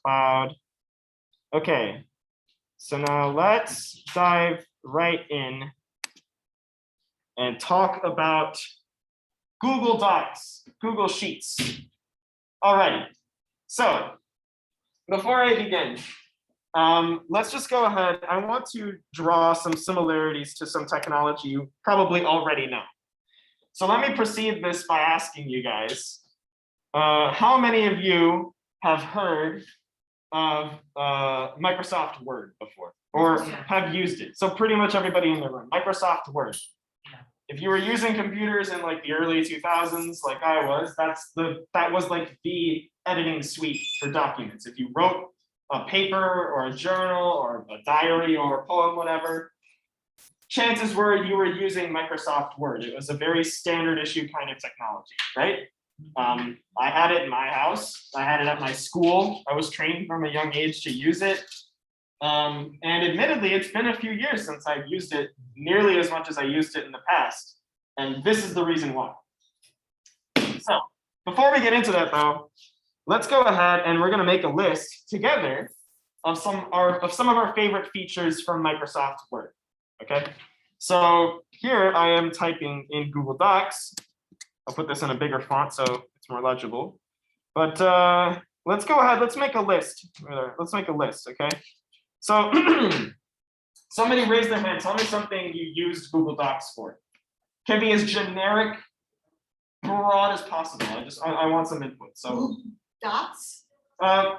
cloud. Okay, so now let's dive right in and talk about Google Docs, Google Sheets. Alrighty, so before I begin, let's just go ahead. I want to draw some similarities to some technology you probably already know. So let me precede this by asking you guys, how many of you have heard of Microsoft Word before or have used it? So pretty much everybody in the room, Microsoft Word. If you were using computers in like the early 2000s, like I was, that was like the editing suite for documents. If you wrote a paper or a journal or a diary or a poem, whatever, chances were you were using Microsoft Word. It was a very standard issue kind of technology, right? I had it in my house. I had it at my school. I was trained from a young age to use it. And admittedly, it's been a few years since I've used it nearly as much as I used it in the past. And this is the reason why. So before we get into that though, let's go ahead and we're going to make a list together of some of our favorite features from Microsoft Word. Okay, so here I am typing in Google Docs. I'll put this in a bigger font so it's more legible. But let's go ahead. Let's make a list. Let's make a list. Okay. So somebody raise their hand. Tell me something you used Google Docs for. Can be as generic, broad as possible. I want some input. So Docs?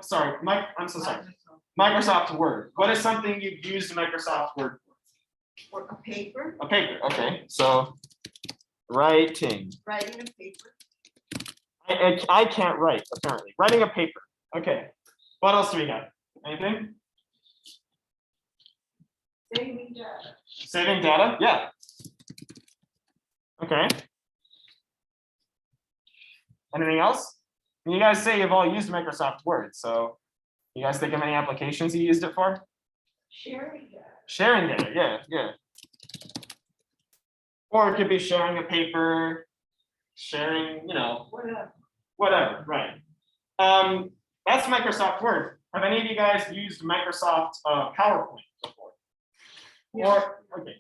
Sorry, I'm so sorry. Microsoft Word. What is something you've used Microsoft Word for? Or a paper? A paper. Okay. So writing. Writing a paper. I can't write, apparently. Writing a paper. Okay. What else do we got? Anything? Saving data. Saving data? Yeah. Okay. Anything else? You guys say you've all used Microsoft Word, so you guys think of any applications you used it for? Sharing data. Sharing data, yeah, yeah. Or it could be sharing a paper, sharing, you know, whatever, right. That's Microsoft Word. Have any of you guys used Microsoft PowerPoint before? Or, okay.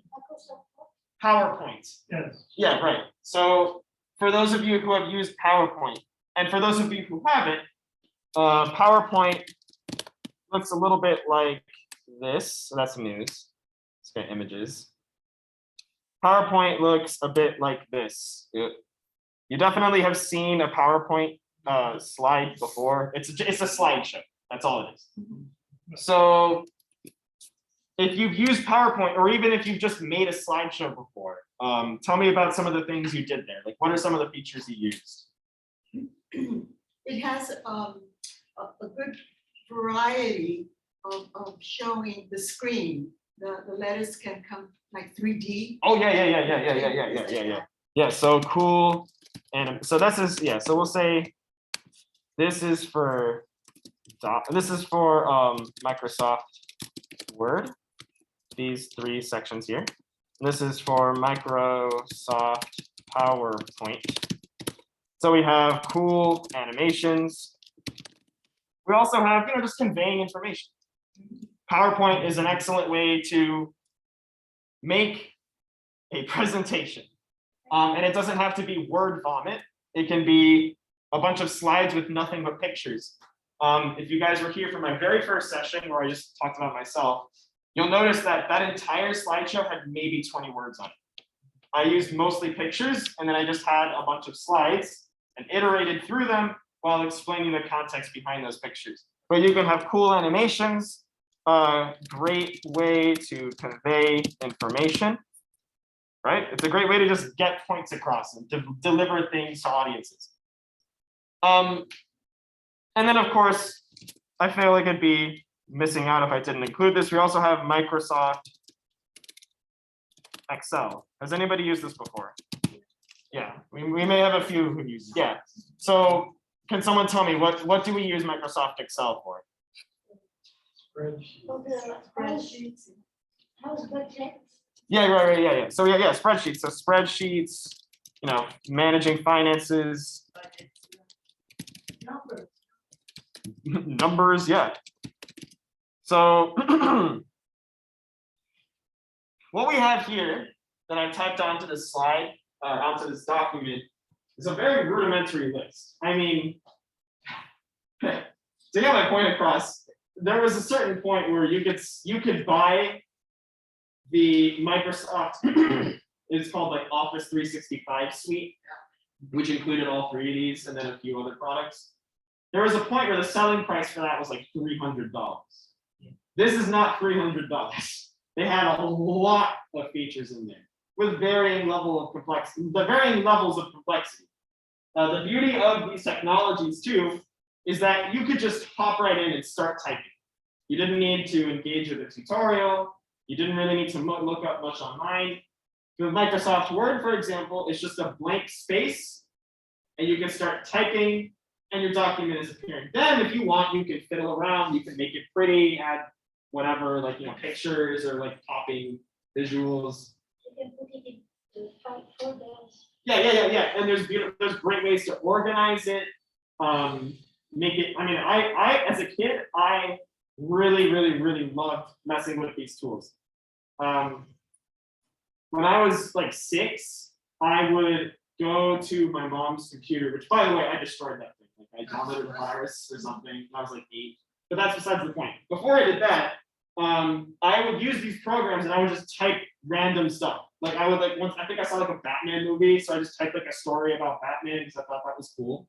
PowerPoint. Yes. Yeah, right. So for those of you who have used PowerPoint, and for those of you who haven't, PowerPoint looks a little bit like this. So that's news. Let's get images. PowerPoint looks a bit like this. You definitely have seen a PowerPoint slide before. It's a slideshow. That's all it is. So if you've used PowerPoint, or even if you've just made a slideshow before, tell me about some of the things you did there. Like, what are some of the features you used? It has a good variety of showing the screen. The letters can come like 3D. Oh yeah. Yeah, so cool. And so this is, yeah, so we'll say this is for Microsoft Word, these three sections here. This is for Microsoft PowerPoint. So we have cool animations. We also have, just conveying information. PowerPoint is an excellent way to make a presentation. And it doesn't have to be word vomit. It can be a bunch of slides with nothing but pictures. If you guys were here for my very first session where I just talked about myself, you'll notice that that entire slideshow had maybe 20 words on it. I used mostly pictures, and then I just had a bunch of slides and iterated through them while explaining the context behind those pictures. But you can have cool animations, a great way to convey information, right? It's a great way to just get points across and to deliver things to audiences. And then, of course, I feel like it'd be missing out if I didn't include this. We also have Microsoft Excel. Has anybody used this before? Yeah, we may have a few who use it. Yeah. So can someone tell me what do we use Microsoft Excel for? Spreadsheets. Yeah, right, yeah. So yeah, spreadsheets. So spreadsheets, managing finances. numbers, yeah. So what we have here that I typed onto this slide, onto this document, is a very rudimentary list. I mean, to get my point across, there was a certain point where you could buy the Microsoft, it's called like Office 365 suite, which included all three of these and then a few other products. There was a point where the selling price for that was like $300. This is not $300. They had a lot of features in there with varying levels of complexity. The beauty of these technologies too is that you could just hop right in and start typing. You didn't need to engage with a tutorial. You didn't really need to look up much online. With Microsoft Word, for example, it's just a blank space, and you can start typing, and your document is appearing. Then, if you want, you can fiddle around. You can make it pretty, add whatever, like pictures or like popping visuals. You can put it in the folders. Yeah. And there's great ways to organize it. Make it. I mean, I as a kid, I really loved messing with these tools. When I was like 6, I would go to my mom's computer, which by the way, I destroyed that thing. Like I downloaded a virus or something when I was like 8. But that's besides the point. Before I did that, I would use these programs and I would just type random stuff. Like I would like once I think I saw like a Batman movie, so I just typed like a story about Batman because I thought that was cool.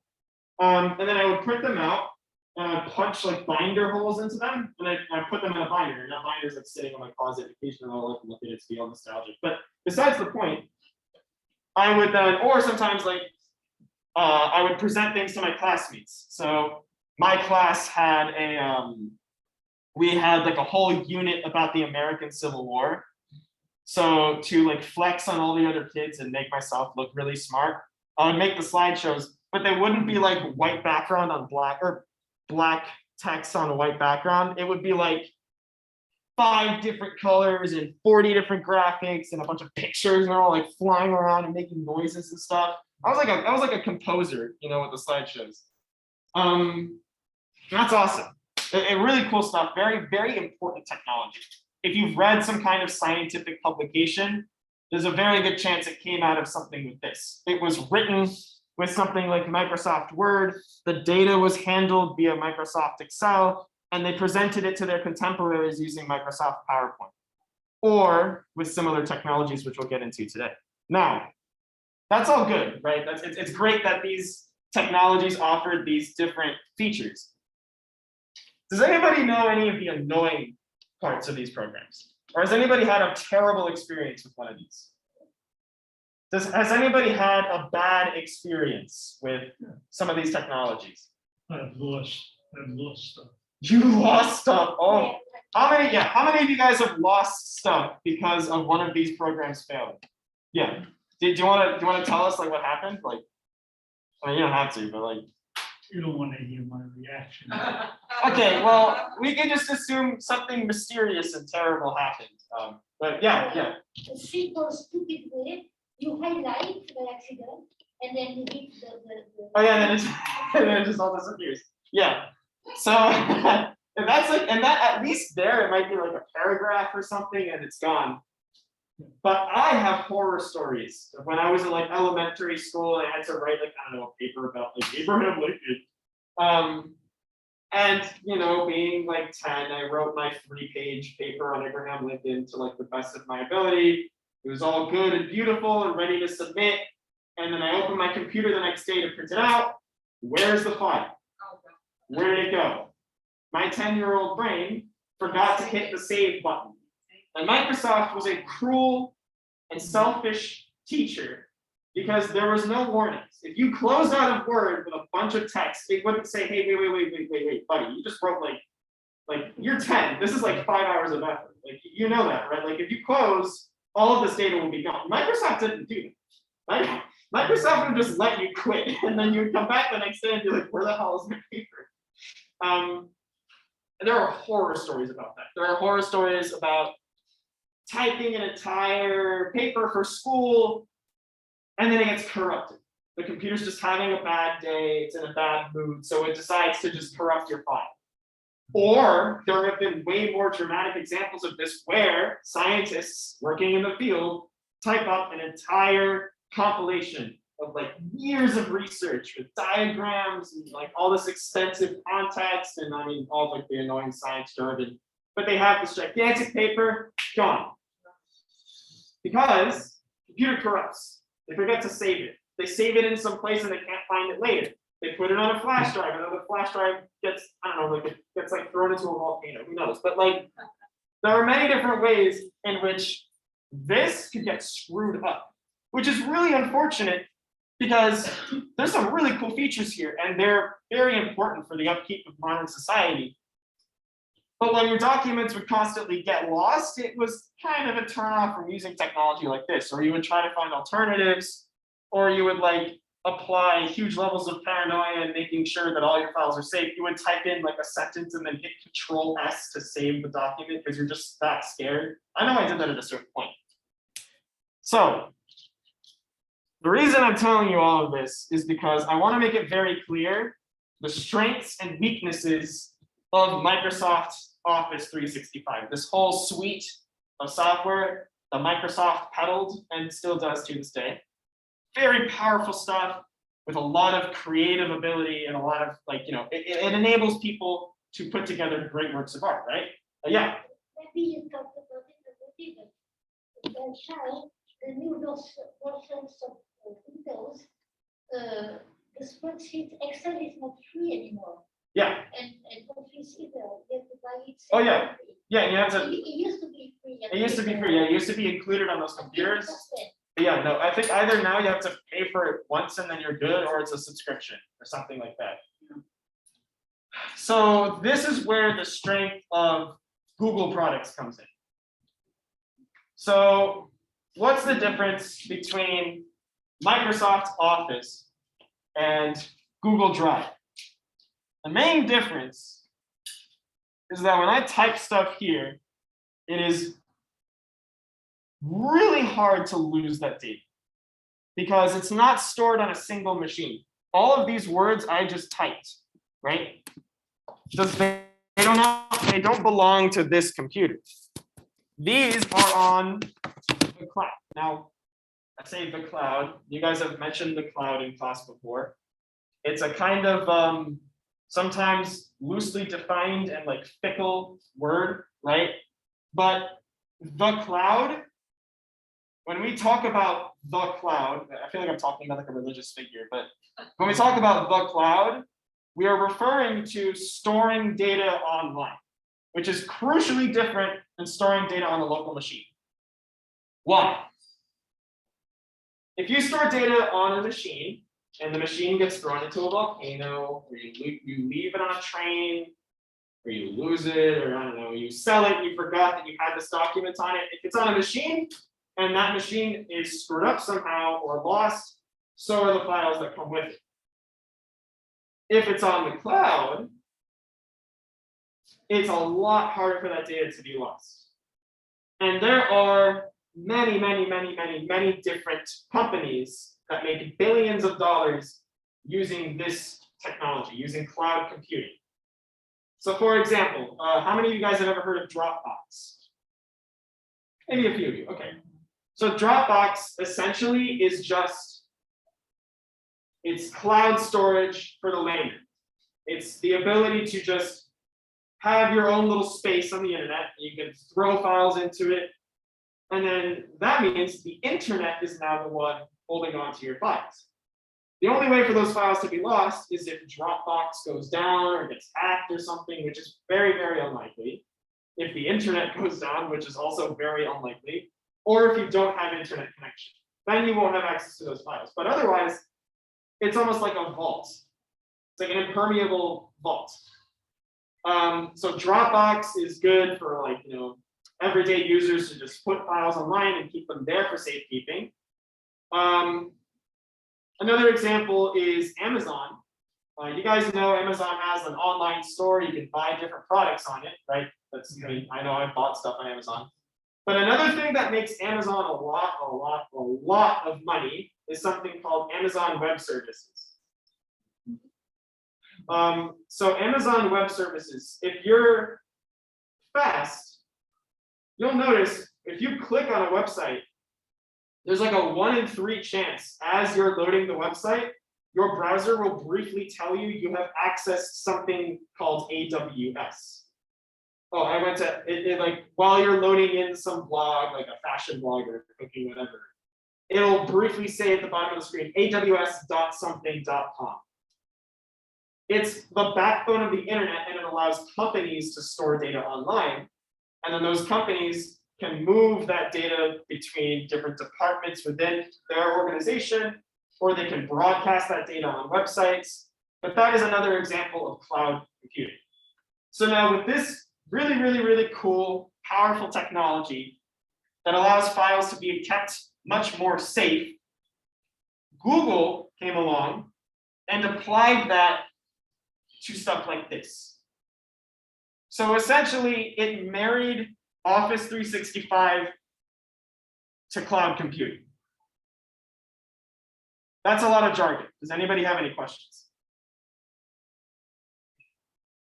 And then I would print them out and I'd punch like binder holes into them, and I put them in a binder. And that binder is like sitting in my closet. Occasionally I'll like look at it to be all nostalgic. But besides the point, I would then, or sometimes like I would present things to my classmates. So my class had we had like a whole unit about the American Civil War. So to like flex on all the other kids and make myself look really smart, I would make the slideshows, but they wouldn't be like white background on black or black text on a white background. It would be like 5 different colors and 40 different graphics and a bunch of pictures, and they're all like flying around and making noises and stuff. I was like a composer, with the slideshows. That's awesome. Really cool stuff. Very, very important technology. If you've read some kind of scientific publication, there's a very good chance it came out of something with this. It was written with something like Microsoft Word. The data was handled via Microsoft Excel, and they presented it to their contemporaries using Microsoft PowerPoint, or with similar technologies, which we'll get into today. Now, that's all good, right? It's great that these technologies offered these different features. Does anybody know any of the annoying parts of these programs? Or has anybody had a terrible experience with one of these? Has anybody had a bad experience with some of these technologies? I've lost stuff. You lost stuff. Oh, how many of you guys have lost stuff because of one of these programs failing? Yeah. Do you want to tell us like what happened? Like, I mean, you don't have to, but like. You don't want to hear my reaction. Okay, well, we can just assume something mysterious and terrible happened. But yeah. A simple, stupid way, you highlight the accident and then you hit the Oh yeah, and then it just all disappears. Yeah. So and that's like, and that at least there it might be like a paragraph or something and it's gone. But I have horror stories. When I was in like elementary school, I had to write like, I don't know, a paper about like Abraham Lincoln. And being like 10, I wrote my 3-page paper on Abraham Lincoln to like the best of my ability. It was all good and beautiful and ready to submit. And then I opened my computer the next day to print it out. Where's the file? Where did it go? My 10-year-old brain forgot to hit the save button. And Microsoft was a cruel and selfish teacher because there was no warnings. If you closed out of Word with a bunch of text, it wouldn't say, hey, wait, buddy, you just wrote like you're 10. This is like 5 hours of effort. Like you know that, right? Like if you close, all of this data will be gone. Microsoft didn't do that. Microsoft would just let you quit, and then you would come back the next day and be like, where the hell is my paper? And there are horror stories about that. There are horror stories about typing an entire paper for school, and then it gets corrupted. the computer's just having a bad day, it's in a bad mood, so it decides to just corrupt your file. Or there have been way more dramatic examples of this where scientists working in the field type up an entire compilation of like years of research with diagrams and like all this extensive context and I mean all like the annoying science jargon. But they have this gigantic paper gone. Because computer corrupts. They forget to save it. They save it in some place and they can't find it later. They put it on a flash drive, and then the flash drive gets, I don't know, like it gets like thrown into a volcano, who knows? But like there are many different ways in which this could get screwed up, which is really unfortunate because there's some really cool features here and they're very important for the upkeep of modern society. But when your documents would constantly get lost, it was kind of a turnoff from using technology like this, or you would try to find alternatives, or you would like apply huge levels of paranoia and making sure that all your files are safe. You would type in like a sentence and then hit Control-S to save the document because you're just that scared. I know I did that at a certain point. So the reason I'm telling you all of this is because I want to make it very clear the strengths and weaknesses of Microsoft Office 365. This whole suite of software that Microsoft peddled and still does to this day. Very powerful stuff with a lot of creative ability and a lot of like, you know, it enables people to put together great works of art, right? Yeah. Maybe you talked about it a little bit. Now, the new versions of Windows, the spreadsheet Excel is not free anymore. Yeah. And Office either, you have to buy it. Oh, yeah. separately. Yeah, you have to. It used to be free. It used to be free. Yeah, it used to be included on those computers. 100%. Yeah, no, I think either now you have to pay for it once and then you're good, or it's a subscription or something like that. So this is where the strength of Google products comes in. So what's the difference between Microsoft Office and Google Drive? The main difference is that when I type stuff here, it is really hard to lose that data because it's not stored on a single machine. All of these words I just typed, right? They don't belong to this computer. These are on the cloud. Now, I say the cloud. You guys have mentioned the cloud in class before. It's a kind of sometimes loosely defined and like fickle word, right? But the cloud, when we talk about the cloud, I feel like I'm talking about like a religious figure, but when we talk about the cloud, we are referring to storing data online, which is crucially different than storing data on a local machine. Why? If you store data on a machine and the machine gets thrown into a volcano, or you leave it on a train, or you lose it, or I don't know, you sell it, you forgot that you had this document on it. If it's on a machine and that machine is screwed up somehow or lost, so are the files that come with it. If it's on the cloud, it's a lot harder for that data to be lost. And there are many, many, many, many, many different companies that make billions of dollars using this technology, using cloud computing. So for example, how many of you guys have ever heard of Dropbox? Maybe a few of you, okay. So Dropbox essentially is just, it's cloud storage for the layman. It's the ability to just have your own little space on the internet. You can throw files into it. And then that means the internet is now the one holding on to your files. The only way for those files to be lost is if Dropbox goes down or gets hacked or something, which is very, very unlikely. If the internet goes down, which is also very unlikely, or if you don't have internet connection, then you won't have access to those files. But otherwise, it's almost like a vault. It's like an impermeable vault. So Dropbox is good for like, you know, everyday users to just put files online and keep them there for safekeeping. Another example is Amazon. You guys know Amazon has an online store. You can buy different products on it, right? I mean, I know I've bought stuff on Amazon. But another thing that makes Amazon a lot of money is something called Amazon Web Services. So Amazon Web Services, if you're fast, you'll notice if you click on a website, there's like a 1 in 3 chance as you're loading the website, your browser will briefly tell you you have accessed something called AWS. Oh, I went to it like while you're loading in some blog, like a fashion blog or cooking, whatever, it'll briefly say at the bottom of the screen, aws.something.com. It's the backbone of the internet, and it allows companies to store data online. And then those companies can move that data between different departments within their organization, or they can broadcast that data on websites. But that is another example of cloud computing. So now with this really cool, powerful technology that allows files to be kept much more safe, Google came along and applied that to stuff like this. So essentially, it married Office 365 to cloud computing. That's a lot of jargon. Does anybody have any questions?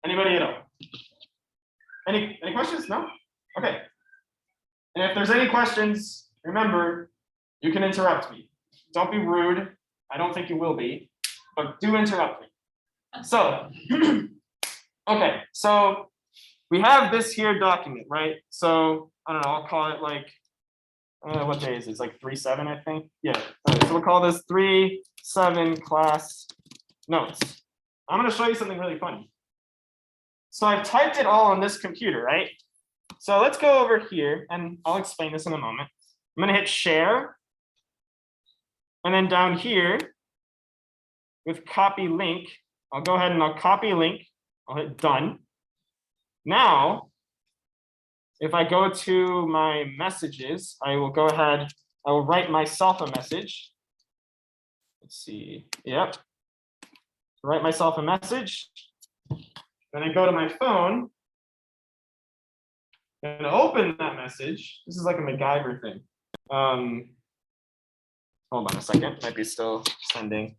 Anybody at all? Any questions? No? Okay. And if there's any questions, remember, you can interrupt me. Don't be rude. I don't think you will be, but do interrupt me. So, okay, so we have this here document, right? So I don't know, I'll call it like, what day is it? It's like 3/7, I think. Yeah. All right, so we'll call this 3/7 class notes. I'm going to show you something really funny. So I've typed it all on this computer, right? So let's go over here, and I'll explain this in a moment. I'm going to hit share. And then down here with copy link, I'll go ahead and I'll copy link. I'll hit done. Now, if I go to my messages, I will go ahead, I will write myself a message. Let's see, yep. Write myself a message. Then I go to my phone and open that message. This is like a MacGyver thing. Hold on a second, might be still sending.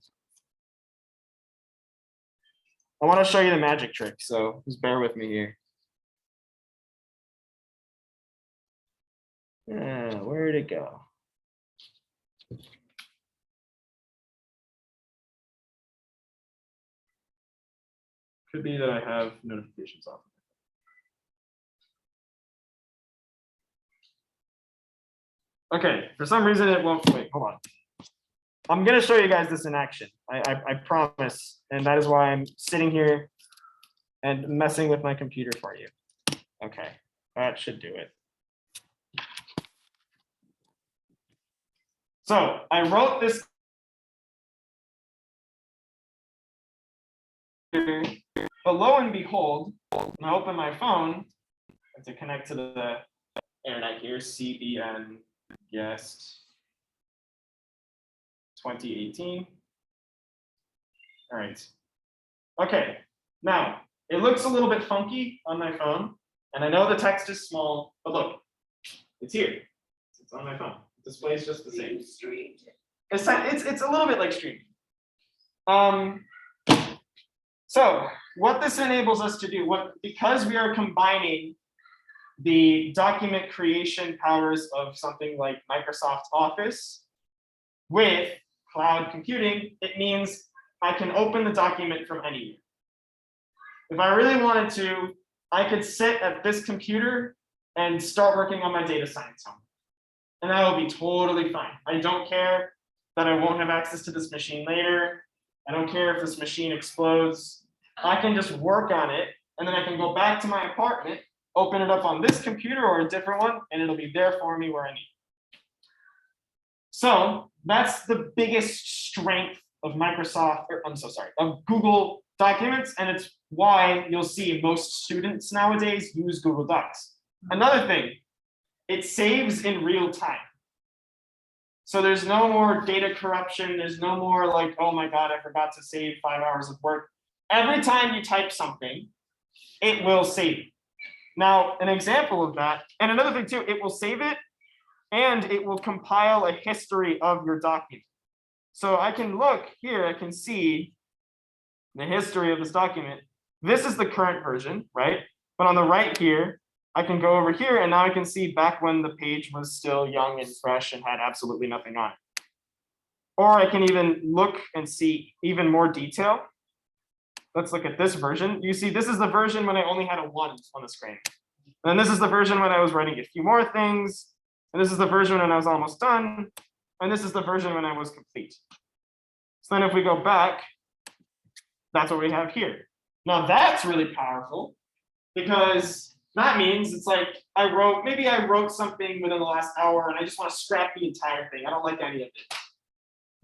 I want to show you the magic trick, so just bear with me here. Where'd it go? Could be that I have notifications off. Okay, for some reason it won't, wait, hold on. I'm gonna show you guys this in action, I promise, and that is why I'm sitting here and messing with my computer for you. Okay, that should do it. So I wrote this, but lo and behold, when I open my phone to connect to the internet here, CBN guest 2018. All right. Okay. Now, it looks a little bit funky on my phone, and I know the text is small, but look, it's here. It's on my phone. The display is just the same. It's a little bit like streaming. So what this enables us to do, because we are combining the document creation powers of something like Microsoft Office with cloud computing, it means I can open the document from anywhere. If I really wanted to, I could sit at this computer and start working on my data science homework. And that will be totally fine. I don't care that I won't have access to this machine later. I don't care if this machine explodes. I can just work on it, and then I can go back to my apartment, open it up on this computer or a different one, and it'll be there for me where I need it. So that's the biggest strength of Microsoft, or I'm so sorry, of Google Documents, and it's why you'll see most students nowadays use Google Docs. Another thing, it saves in real time. So there's no more data corruption. There's no more like, oh my God, I forgot to save 5 hours of work. Every time you type something, it will save it. Now, an example of that, and another thing too, it will save it and it will compile a history of your document. So I can look here, I can see the history of this document. This is the current version, right? But on the right here, I can go over here and now I can see back when the page was still young and fresh and had absolutely nothing on it. Or I can even look and see even more detail. Let's look at this version. You see, this is the version when I only had a 1 on the screen. And this is the version when I was writing a few more things. And this is the version when I was almost done. And this is the version when I was complete. So then if we go back, that's what we have here. Now that's really powerful because that means it's like maybe I wrote something within the last hour and I just want to scrap the entire thing. I don't like any of it.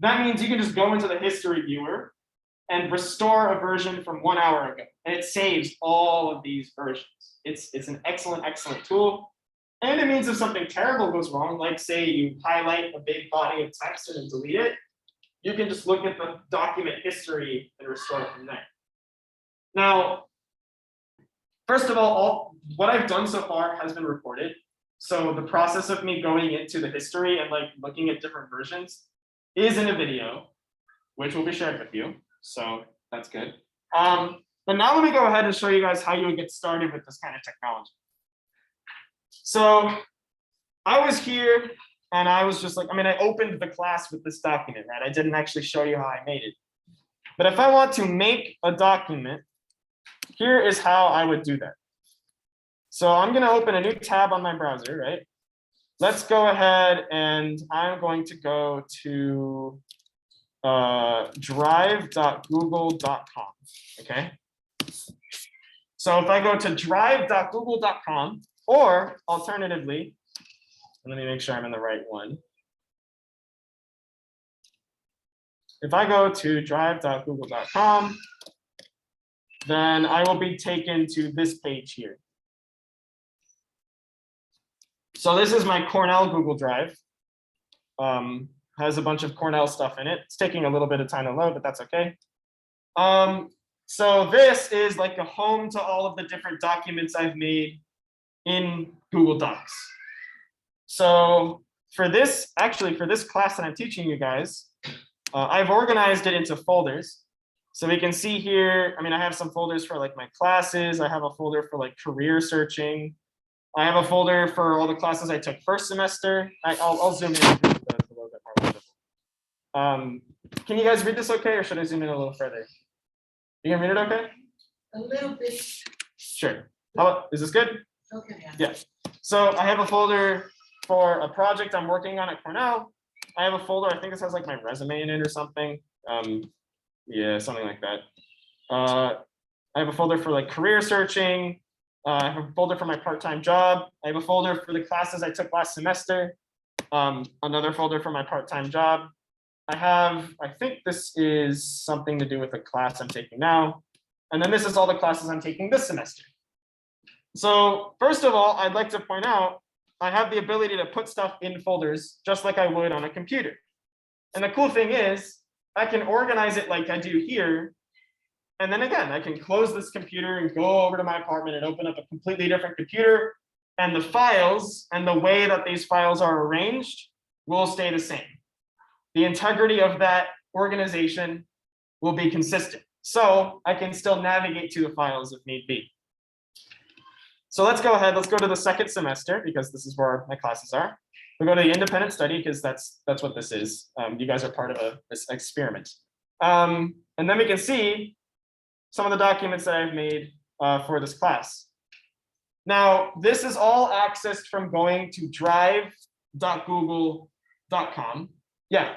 That means you can just go into the history viewer and restore a version from 1 hour ago. And it saves all of these versions. It's an excellent, excellent tool. And it means if something terrible goes wrong, like say you highlight a big body of text and then delete it, you can just look at the document history and restore it from there. Now, first of all, what I've done so far has been recorded. So the process of me going into the history and like looking at different versions is in a video, which will be shared with you. So that's good. But now let me go ahead and show you guys how you would get started with this kind of technology. So I was here and I was just like, I opened the class with this document, right? I didn't actually show you how I made it. But if I want to make a document, here is how I would do that. So I'm going to open a new tab on my browser, right? Let's go ahead and I'm going to go to drive.google.com, okay? So if I go to drive.google.com, or alternatively, let me make sure I'm in the right one. If I go to drive.google.com, then I will be taken to this page here. So this is my Cornell Google Drive. Has a bunch of Cornell stuff in it. It's taking a little bit of time to load, but that's okay. So this is like a home to all of the different documents I've made in Google Docs. So for this, actually for this class that I'm teaching you guys, I've organized it into folders. So we can see here, I have some folders for like my classes. I have a folder for like career searching. I have a folder for all the classes I took first semester. I'll zoom in a little bit more visible. Can you guys read this okay, or should I zoom in a little further? You can read it okay? A little bit, Sure. How about, is this good? okay. Yeah. So I have a folder for a project I'm working on at Cornell. I have a folder, I think this has like my resume in it or something. Yeah, something like that. I have a folder for like career searching. I have a folder for my part-time job. I have a folder for the classes I took last semester. Another folder for my part-time job. I think this is something to do with a class I'm taking now. And then this is all the classes I'm taking this semester. So first of all, I'd like to point out, I have the ability to put stuff in folders just like I would on a computer. And the cool thing is, I can organize it like I do here. And then again, I can close this computer and go over to my apartment and open up a completely different computer. And the files and the way that these files are arranged will stay the same. The integrity of that organization will be consistent. So I can still navigate to the files if need be. So let's go ahead, let's go to the second semester because this is where my classes are. We'll go to the independent study because that's what this is. You guys are part of this experiment. And then we can see some of the documents that I've made for this class. Now, this is all accessed from going to drive.google.com. Yeah.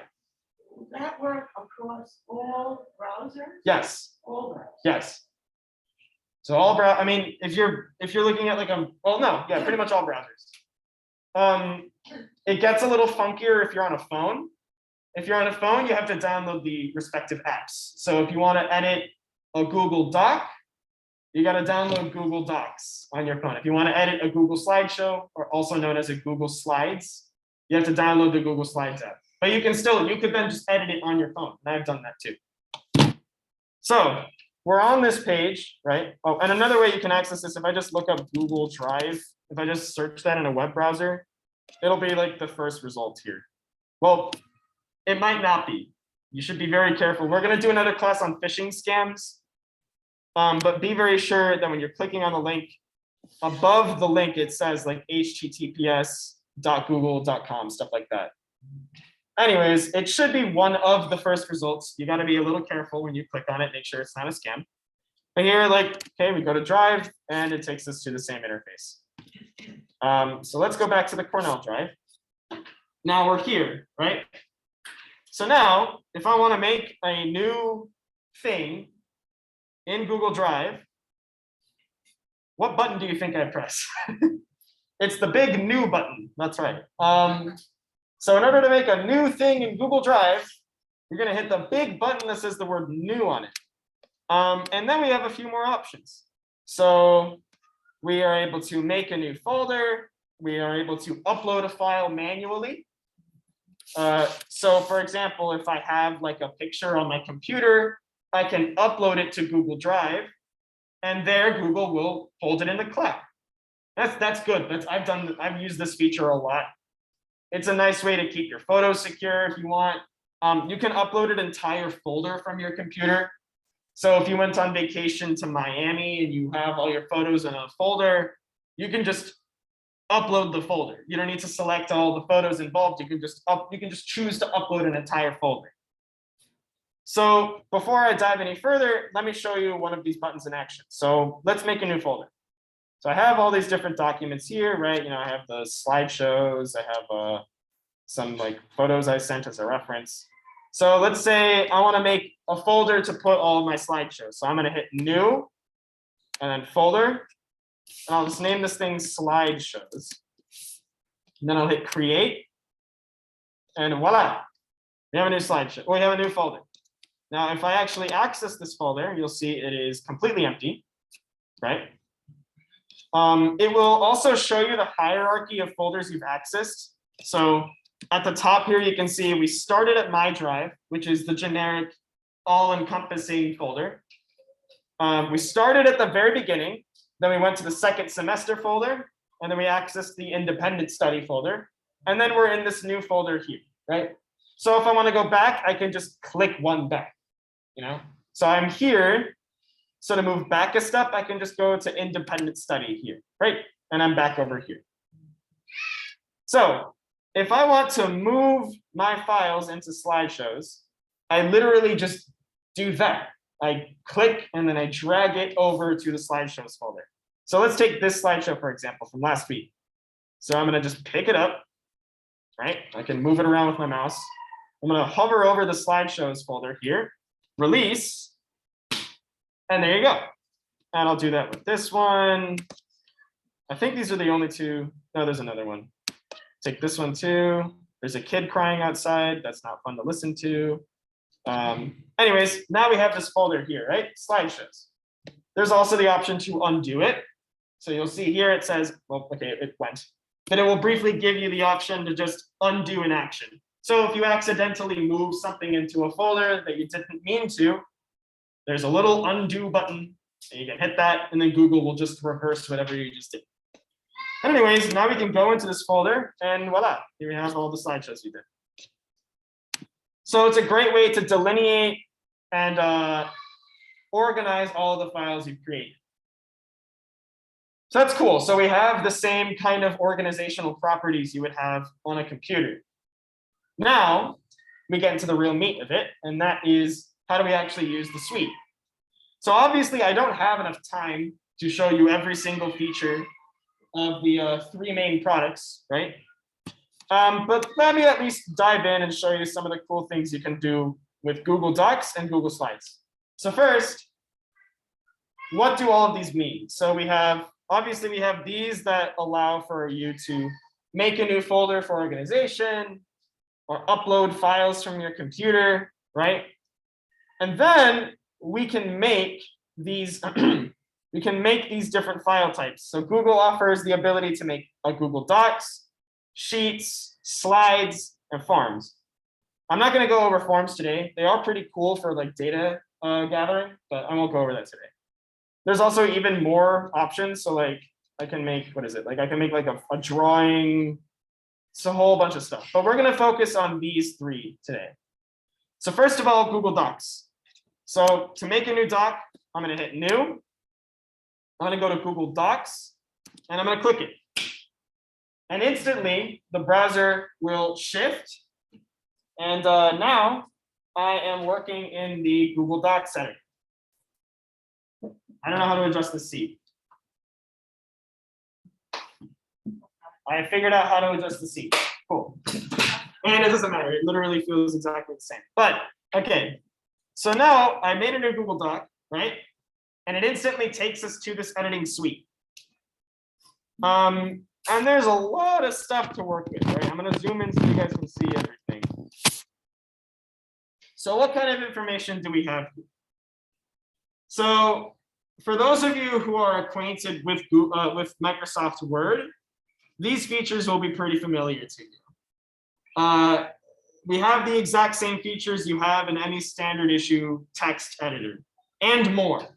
Does that work across all browsers? Yes. All browsers? Yes. So all if you're looking at like pretty much all browsers. It gets a little funkier if you're on a phone. If you're on a phone, you have to download the respective apps. So if you want to edit a Google Doc, you got to download Google Docs on your phone. If you want to edit a Google slideshow, or also known as a Google Slides, you have to download the Google Slides app. But you could then just edit it on your phone. And I've done that too. So we're on this page, right? Oh, and another way you can access this, if I just look up Google Drive, if I just search that in a web browser, it'll be like the first result here. Well, it might not be. You should be very careful. We're going to do another class on phishing scams. But be very sure that when you're clicking on the link, above the link, it says like https://google.com, stuff like that. Anyways, it should be one of the first results. You got to be a little careful when you click on it, make sure it's not a scam. But here, like, okay, we go to Drive and it takes us to the same interface. So let's go back to the Cornell Drive. Now we're here, right? So now, if I want to make a new thing in Google Drive, what button do you think I press? It's the big new button. That's right. So in order to make a new thing in Google Drive, you're going to hit the big button that says the word new on it. And then we have a few more options. So we are able to make a new folder. We are able to upload a file manually. So for example, if I have like a picture on my computer, I can upload it to Google Drive, and there Google will hold it in the cloud. That's good. I've used this feature a lot. It's a nice way to keep your photos secure if you want. You can upload an entire folder from your computer. So if you went on vacation to Miami and you have all your photos in a folder, you can just upload the folder. You don't need to select all the photos involved. You can just choose to upload an entire folder. So before I dive any further, let me show you one of these buttons in action. So let's make a new folder. So I have all these different documents here, right? You know, I have the slideshows. I have some like photos I sent as a reference. So let's say I want to make a folder to put all of my slideshows. So I'm going to hit new and then folder. And I'll just name this thing slideshows. And then I'll hit create. And voila, we have a new slideshow. We have a new folder. Now, if I actually access this folder, you'll see it is completely empty, right? It will also show you the hierarchy of folders you've accessed. So at the top here, you can see we started at My Drive, which is the generic all-encompassing folder. We started at the very beginning, then we went to the second semester folder, and then we accessed the independent study folder. And then we're in this new folder here, right? So if I want to go back, I can just click one back, you know? So I'm here. So to move back a step, I can just go to independent study here, right? And I'm back over here. So if I want to move my files into slideshows, I literally just do that. I click and then I drag it over to the slideshows folder. So let's take this slideshow, for example, from last week. So I'm going to just pick it up, right? I can move it around with my mouse. I'm going to hover over the slideshows folder here, release, and there you go. And I'll do that with this one. I think these are the only two. No, there's another one. Take this one too. There's a kid crying outside. That's not fun to listen to. Anyways, now we have this folder here, right? Slideshows. There's also the option to undo it. So you'll see here it says, well, okay, it went. But it will briefly give you the option to just undo an action. So if you accidentally move something into a folder that you didn't mean to, there's a little undo button, and you can hit that, and then Google will just reverse whatever you just did. Anyways, now we can go into this folder, and voila, here we have all the slideshows we did. So it's a great way to delineate and organize all the files you've created. So that's cool. So we have the same kind of organizational properties you would have on a computer. Now we get into the real meat of it, and that is how do we actually use the suite? So obviously I don't have enough time to show you every single feature of the three main products, right? But let me at least dive in and show you some of the cool things you can do with Google Docs and Google Slides. So first, what do all of these mean? So we have, obviously we have these that allow for you to make a new folder for organization or upload files from your computer, right? And then we can make these we can make these different file types. So Google offers the ability to make a Google Docs, Sheets, Slides, and Forms. I'm not going to go over Forms today. They are pretty cool for like data gathering, but I won't go over that today. There's also even more options. So like I can make, what is it? Like I can make like a drawing. It's a whole bunch of stuff, but we're gonna focus on these three today. So first of all, Google Docs. So to make a new doc, I'm gonna hit new. I'm gonna go to Google Docs and I'm gonna click it. And instantly the browser will shift. And now I am working in the Google Docs setting. I don't know how to adjust the seat. I figured out how to adjust the seat. Cool. And it doesn't matter. It literally feels exactly the same. But okay. So now I made a new Google Doc, right? And it instantly takes us to this editing suite. And there's a lot of stuff to work with, right? I'm going to zoom in so you guys can see everything. So what kind of information do we have? So for those of you who are acquainted with Google, with Microsoft Word, these features will be pretty familiar to you. We have the exact same features you have in any standard issue text editor and more.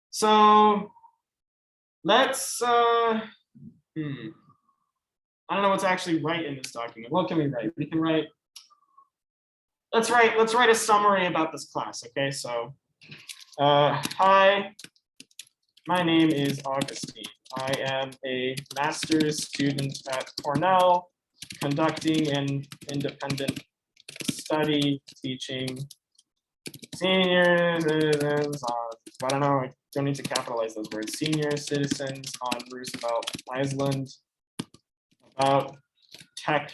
So let's, I don't know what's actually right in this document. What can we write? We can write, let's write a summary about this class, okay? So, hi, my name is Augustine. I am a master's student at Cornell, conducting an independent study teaching senior citizens on, I don't know, I don't need to capitalize those words, senior citizens on Roosevelt Island about tech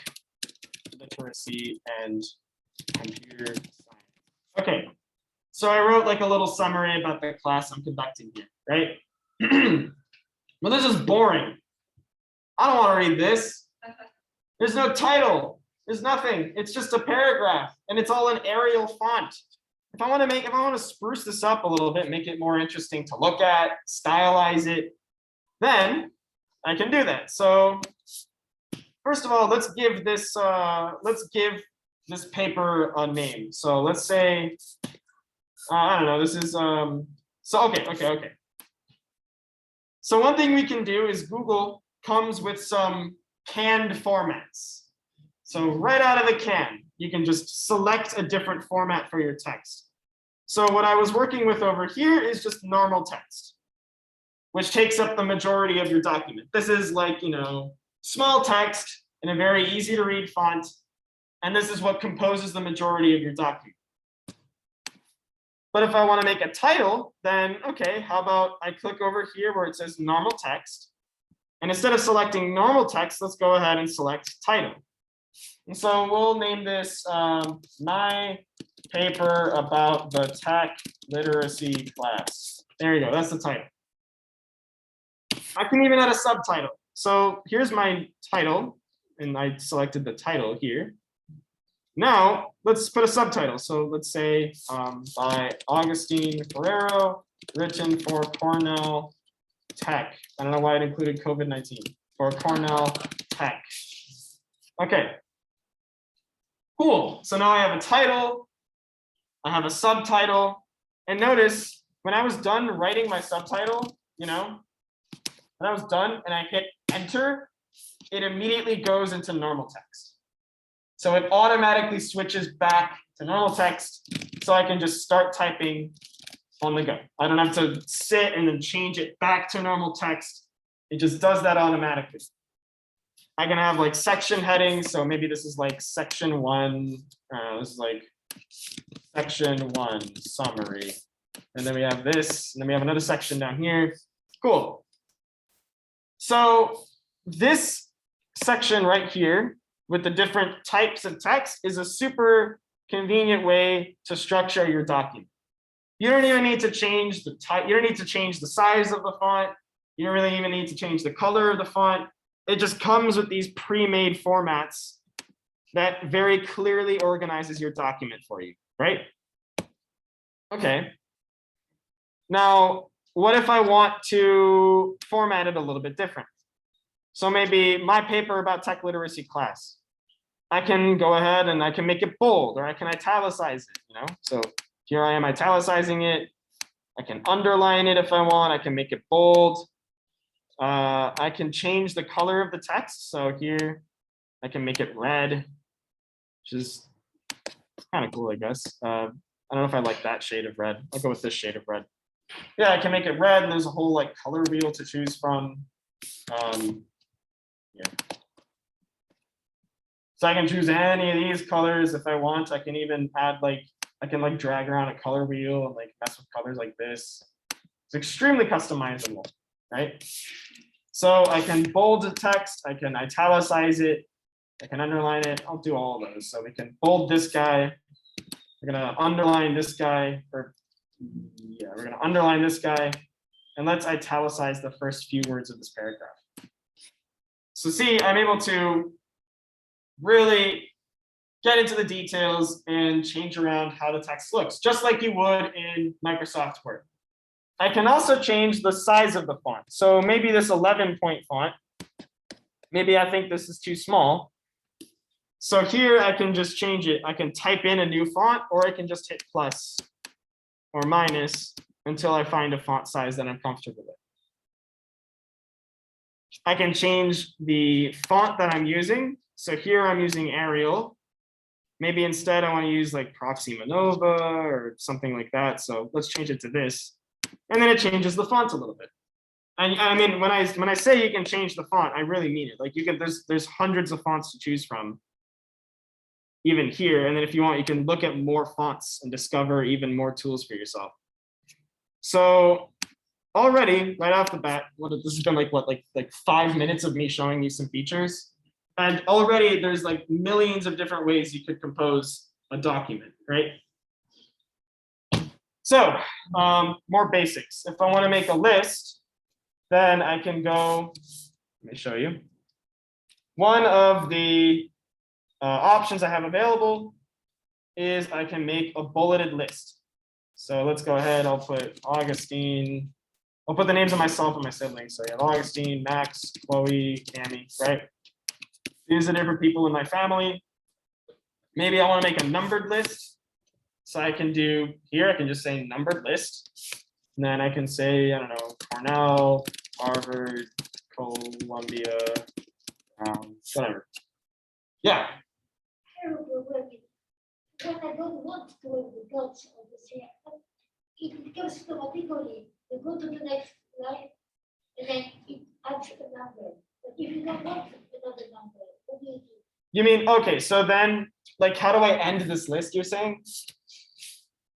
literacy and computer science. Okay, so I wrote like a little summary about the class I'm conducting here, right? Well, this is boring. I don't want to read this. There's no title. There's nothing. It's just a paragraph, and it's all in Arial font. If I want to spruce this up a little bit, make it more interesting to look at, stylize it, then I can do that. So first of all, let's give this paper a name. So let's say, I don't know. This is okay. So one thing we can do is Google comes with some canned formats. So right out of the can, you can just select a different format for your text. So what I was working with over here is just normal text, which takes up the majority of your document. This is like, small text in a very easy to read font. And this is what composes the majority of your document. But if I want to make a title, then okay, how about I click over here where it says normal text. And instead of selecting normal text, let's go ahead and select title. And so we'll name this my paper about the tech literacy class. There you go, that's the title. I can even add a subtitle. So here's my title, and I selected the title here. Now, let's put a subtitle. So let's say by Augustine Ferrero, written for Cornell Tech. I don't know why it included COVID-19, for Cornell Tech. Okay, cool. So now I have a title, I have a subtitle, and notice when I was done writing my subtitle, when I was done and I hit enter, it immediately goes into normal text. So it automatically switches back to normal text, so I can just start typing on the go. I don't have to sit and then change it back to normal text. It just does that automatically. I can have like section headings. So maybe this is like section 1. This is like section 1 summary. And then we have this, and then we have another section down here. Cool. So this section right here with the different types of text is a super convenient way to structure your document. You don't even need to change the type. You don't need to change the size of the font. You don't really even need to change the color of the font. It just comes with these pre-made formats that very clearly organizes your document for you, right? Okay. Now, what if I want to format it a little bit different? So maybe my paper about tech literacy class, I can go ahead and I can make it bold, or I can italicize it, So Here I am italicizing it. I can underline it if I want. I can make it bold. I can change the color of the text. So here I can make it red, which is kind of cool, I guess. I don't know if I like that shade of red. I'll go with this shade of red. Yeah, I can make it red, and there's a whole like color wheel to choose from. Yeah. So I can choose any of these colors if I want. I can even add like, I can like drag around a color wheel and like mess with colors like this. It's extremely customizable, right? So I can bold the text, I can italicize it, I can underline it. I'll do all of those. So we can bold this guy. We're gonna underline this guy, or yeah, we're gonna underline this guy, and let's italicize the first few words of this paragraph. So see, I'm able to really get into the details and change around how the text looks, just like you would in Microsoft Word. I can also change the size of the font. So maybe this 11-point font, maybe I think this is too small. So here I can just change it. I can type in a new font, or I can just hit plus or minus until I find a font size that I'm comfortable with. I can change the font that I'm using. So here I'm using Arial. Maybe instead I want to use like Proxima Nova or something like that. So let's change it to this. And then it changes the font a little bit. And I mean, when I say you can change the font, I really mean it. Like you can, there's hundreds of fonts to choose from, even here. And then if you want, you can look at more fonts and discover even more tools for yourself. So already, right off the bat, this has been like 5 minutes of me showing you some features. And already there's like millions of different ways you could compose a document, right? So more basics. If I want to make a list, then I can go, let me show you. One of the options I have available is I can make a bulleted list. So let's go ahead, I'll put Augustine, I'll put the names of myself and my siblings. So you have Augustine, Max, Chloe, Cammy, right? These are different people in my family. Maybe I want to make a numbered list. So I can do here, I can just say numbered list. And then I can say, I don't know, Cornell, Harvard, Columbia, whatever. Yeah. Terrible working. When I don't want to have the dots on the cell, it goes automatically. You go to the next line, and then it adds a number. But if you don't want another number, what do you do? You mean, okay, so then, like, how do I end this list, you're saying?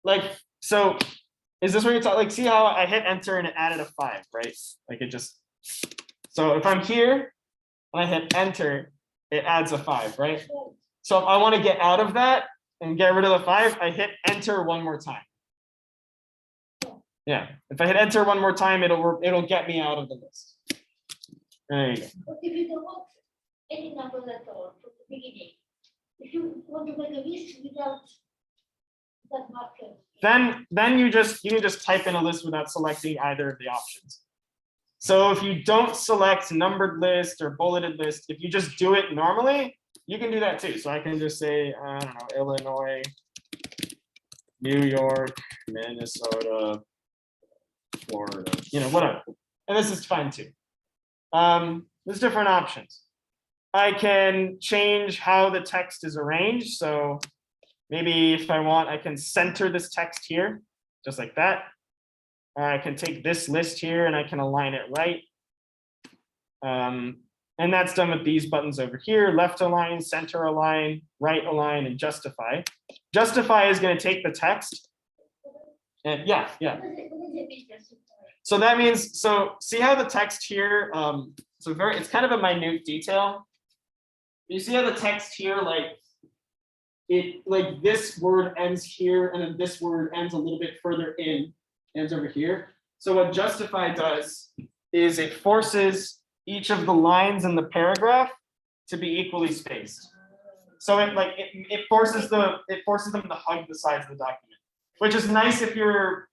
Like, so, is this where you're talking, like, see how I hit enter and it added a 5, right? Like, it just, so if I'm here, and I hit enter, it adds a 5, right? So if I want to get out of that and get rid of the 5, I hit enter one more time. Yeah, if I hit enter one more time, it'll get me out of the list. There you go. But if you don't want any number at all from the beginning, if you want to make a list without that marker, Then you can just type in a list without selecting either of the options. So if you don't select numbered list or bulleted list, if you just do it normally, you can do that too. So I can just say, I don't know, Illinois, New York, Minnesota, Florida, you know, whatever. And this is fine too. There's different options. I can change how the text is arranged. So maybe if I want, I can center this text here, just like that. I can take this list here and I can align it right. And that's done with these buttons over here: left align, center align, right align, and justify. Justify is going to take the text. And yeah. what does it mean? So that means, so see how the text here, it's kind of a minute detail. You see how the text here, like this word ends here, and then this word ends a little bit further in, ends over here. So what justify does is it forces each of the lines in the paragraph to be equally spaced. So it forces them to hug the sides of the document, which is nice if you're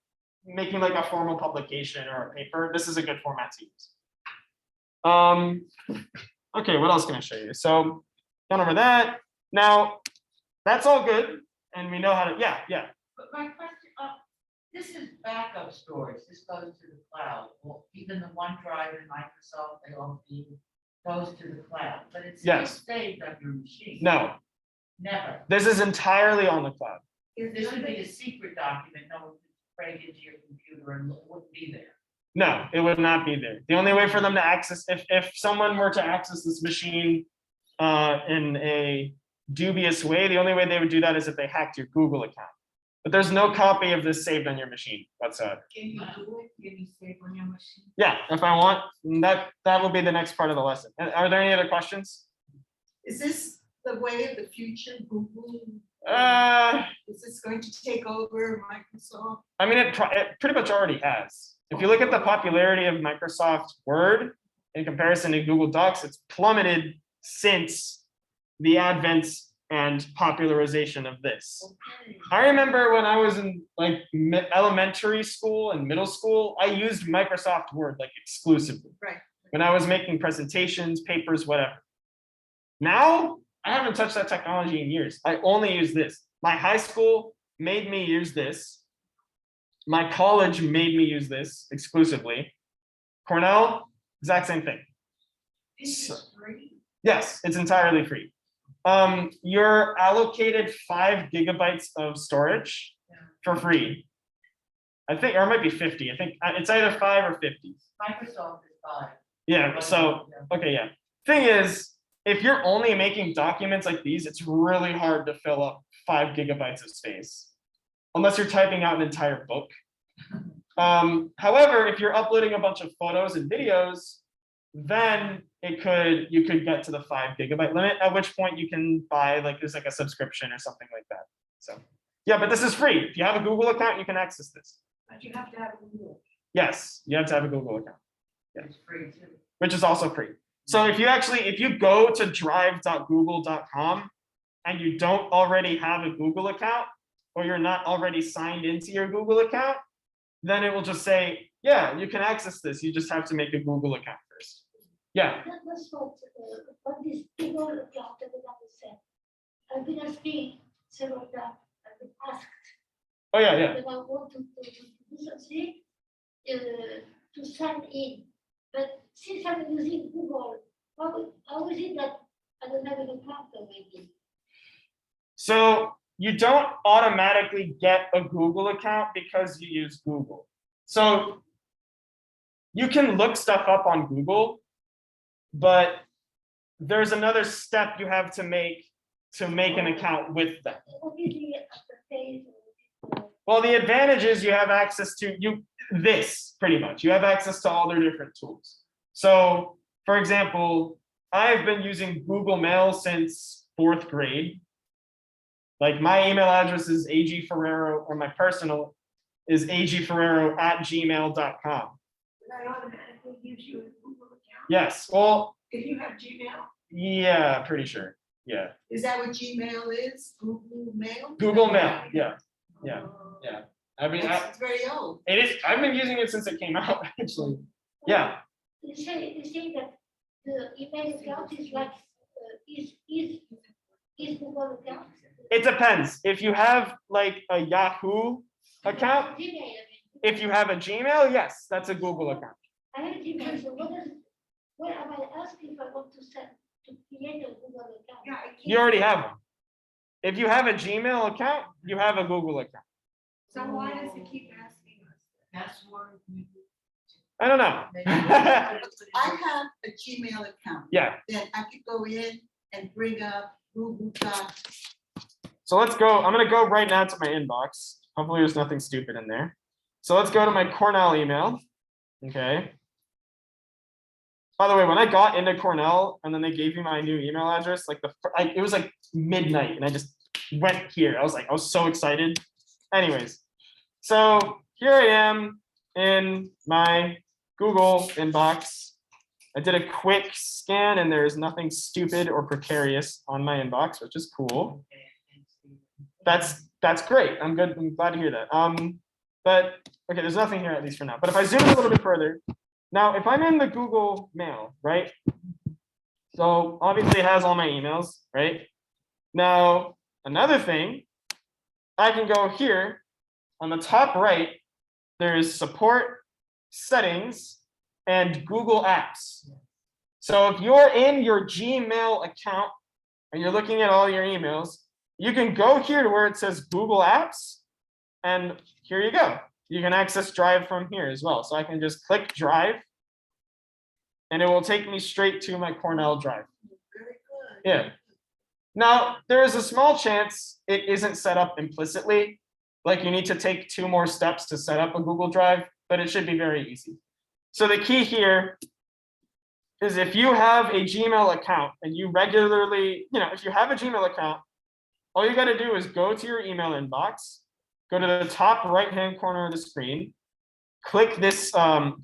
making like a formal publication or a paper. This is a good format to use. Okay, what else can I show you? So gone over that. Now that's all good, and we know how to, yeah. But my question This is backup storage. This goes to the cloud. Well, even the OneDrive in Microsoft, they all feed, goes to the cloud, but it's still Yes. saved on your machine. No, Never. this is entirely on the cloud. This would be a secret document, no one could break into your computer and it wouldn't be there. No, it would not be there. The only way for them to access, if someone were to access this machine in a dubious way, the only way they would do that is if they hacked your Google account. But there's no copy of this saved on your machine whatsoever. Can you do it? Can you save on your machine? Yeah, if I want, that will be the next part of the lesson. And are there any other questions? Is this the way of the future, Google? Uh, Is this going to take over Microsoft? I mean, it pretty much already has. If you look at the popularity of Microsoft Word in comparison to Google Docs, it's plummeted since the advent and popularization of this. I remember when I was in like elementary school and middle school, I used Microsoft Word like exclusively. Right. When I was making presentations, papers, whatever. Now, I haven't touched that technology in years. I only use this. My high school made me use this. My college made me use this exclusively. Cornell, exact same thing. This is free. Yes, it's entirely free. You're allocated 5 gigabytes of storage for free. I think, or it might be 50. I think it's either 5 or 50. Microsoft is fine. Yeah, so, okay, yeah. Thing is, if you're only making documents like these, it's really hard to fill up 5 gigabytes of space, unless you're typing out an entire book. However, if you're uploading a bunch of photos and videos, then you could get to the 5 gigabyte limit, at which point you can buy there's like a subscription or something like that. So yeah, but this is free. If you have a Google account, you can access this. But you have to have a Google. Yes, you have to have a Google account, It's free too. which is also free. So if you go to drive.google.com and you don't already have a Google account, or you're not already signed into your Google account, then it will just say, yeah, you can access this. You just have to make a Google account first. Yeah. That's what this Google account that I said. I've been asking several times, I've been asked Oh yeah, yeah. when I want to do something, to sign in. But since I'm using Google, how is it that I don't have an account already? So you don't automatically get a Google account because you use Google. So you can look stuff up on Google, but there's another step you have to make an account with them. What is the phase? Well, the advantage is you have access to this pretty much. You have access to all their different tools. So, for example, I've been using Google Mail since 4th grade. Like my email address is agferrero, or my personal is agferrero@gmail.com. Did I automatically give you a Google account? Yes, well, If you have Gmail, yeah, pretty sure. Yeah, is that what Gmail is? Google Mail? Google Mail. Yeah, yeah. yeah. I mean, It's very old. it is. I've been using it since it came out. Actually, yeah. You say that the email account is like, is Google account? It depends. If you have like a Yahoo account, Gmail, I mean. if you have a Gmail, yes, that's a Google account. I have Gmail, so what am I asking if I want to create a Google account? Yeah, I can't. You already have one. If you have a Gmail account, you have a Google account. So why does it keep asking us? Password. I don't know. I have a Gmail account. Yeah. Then I could go in and bring up Google Docs. So let's go. I'm going to go right now to my inbox. Hopefully there's nothing stupid in there. So let's go to my Cornell email. Okay. By the way, when I got into Cornell and then they gave me my new email address, it was like midnight and I just went here. I was so excited. Anyways, so here I am in my Google inbox. I did a quick scan and there's nothing stupid or precarious on my inbox, which is cool. That's great. I'm good. I'm glad to hear that. But okay, there's nothing here at least for now. But if I zoom in a little bit further, now if I'm in the Google Mail, right? So obviously it has all my emails, right? Now another thing, I can go here on the top right there's support, settings, and Google Apps. So if you're in your Gmail account and you're looking at all your emails, you can go here to where it says Google Apps, and here you go. You can access Drive from here as well. So I can just click Drive, and it will take me straight to my Cornell Drive. Very good. Yeah. Now, there is a small chance it isn't set up implicitly. Like you need to take 2 more steps to set up a Google Drive, but it should be very easy. So the key here is if you have a Gmail account and you regularly, if you have a Gmail account, all you got to do is go to your email inbox, go to the top right-hand corner of the screen, click this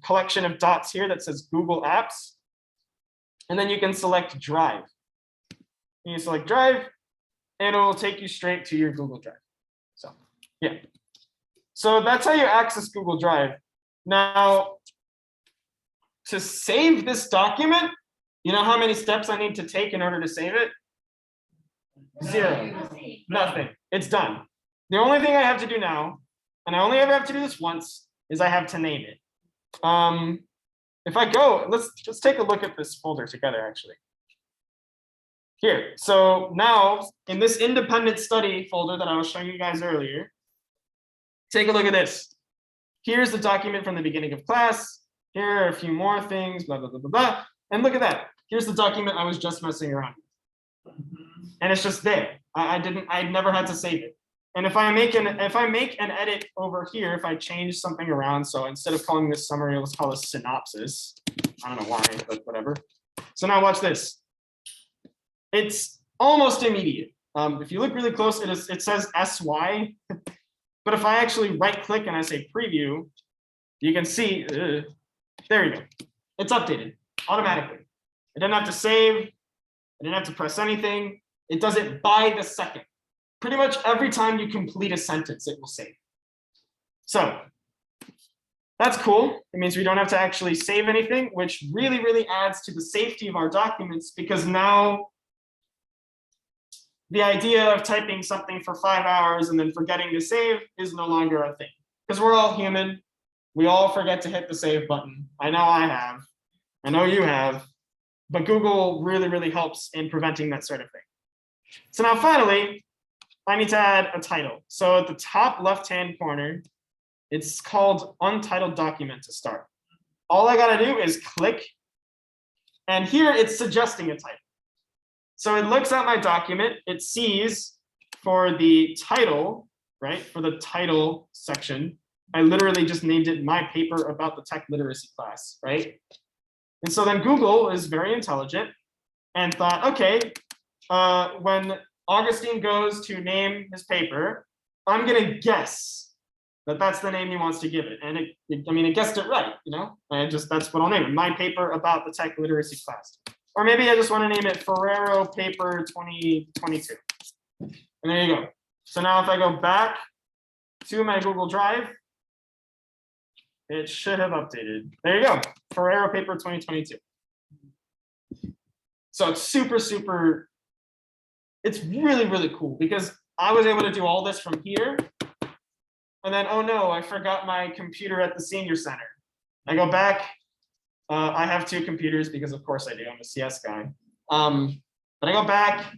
collection of dots here that says Google Apps, and then you can select Drive. You select Drive, and it will take you straight to your Google Drive. So, yeah. So that's how you access Google Drive. Now, to save this document, you know how many steps I need to take in order to save it? 0. Nothing. It's done. The only thing I have to do now, and I only ever have to do this once, is I have to name it. If I go, let's take a look at this folder together, actually. Here, so now in this independent study folder that I was showing you guys earlier, take a look at this. Here's the document from the beginning of class. Here are a few more things, blah, blah, blah, blah, blah. And look at that. Here's the document I was just messing around with. And it's just there. I never had to save it. And if I make an edit over here, if I change something around, so instead of calling this summary, let's call this synopsis. I don't know why, but whatever. So now watch this. It's almost immediate. If you look really close, it says SY. But if I actually right click and I say preview, you can see, there you go. It's updated automatically. I didn't have to save. I didn't have to press anything. It does it by the second. Pretty much every time you complete a sentence, it will save. So that's cool. It means we don't have to actually save anything, which really, really adds to the safety of our documents, because now the idea of typing something for 5 hours and then forgetting to save is no longer a thing, because we're all human. We all forget to hit the save button. I know I have. I know you have. But Google really, really helps in preventing that sort of thing. So now finally, I need to add a title. So at the top left-hand corner, it's called Untitled Document to start. All I gotta do is click, and here it's suggesting a title. So it looks at my document, it sees for the title, right, for the title section, I literally just named it My Paper About the Tech Literacy Class, right? And so then Google is very intelligent and thought, okay, when Augustine goes to name his paper, I'm gonna guess that that's the name he wants to give it. And it guessed it right, that's what I'll name it, My Paper About the Tech Literacy Class. Or maybe I just want to name it Ferrero Paper 2022. And there you go. So now if I go back to my Google Drive, it should have updated. There you go, Ferrero Paper 2022. So it's super, it's really, really cool, because I was able to do all this from here. And then, oh no, I forgot my computer at the senior center. I go back. I have 2 computers because of course I do, I'm a CS guy. But I go back,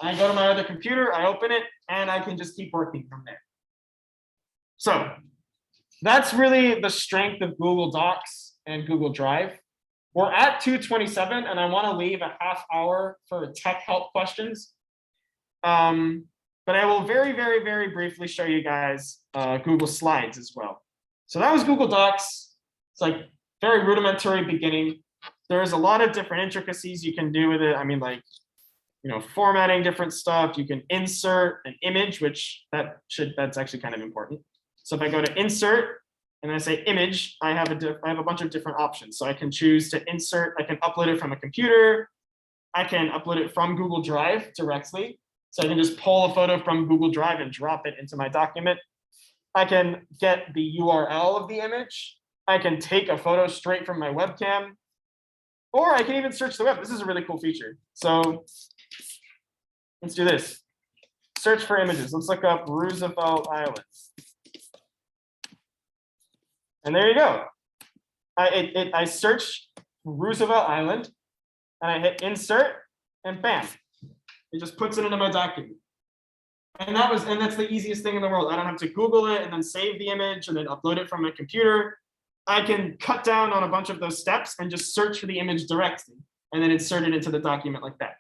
I go to my other computer, I open it, and I can just keep working from there. So that's really the strength of Google Docs and Google Drive. We're at 2:27 and I want to leave a half hour for tech help questions. But I will very, very, very briefly show you guys Google Slides as well. So that was Google Docs. It's like very rudimentary beginning. There's a lot of different intricacies you can do with it. I mean, like, formatting different stuff. You can insert an image, which that's actually kind of important. So if I go to insert and I say image, I have a bunch of different options. So I can choose to insert, I can upload it from a computer. I can upload it from Google Drive directly. So I can just pull a photo from Google Drive and drop it into my document. I can get the URL of the image. I can take a photo straight from my webcam, or I can even search the web. This is a really cool feature. So let's do this. Search for images. Let's look up Roosevelt Island. And there you go. I search Roosevelt Island and I hit insert and bam, it just puts it into my document. And that's the easiest thing in the world. I don't have to Google it and then save the image and then upload it from my computer. I can cut down on a bunch of those steps and just search for the image directly and then insert it into the document like that.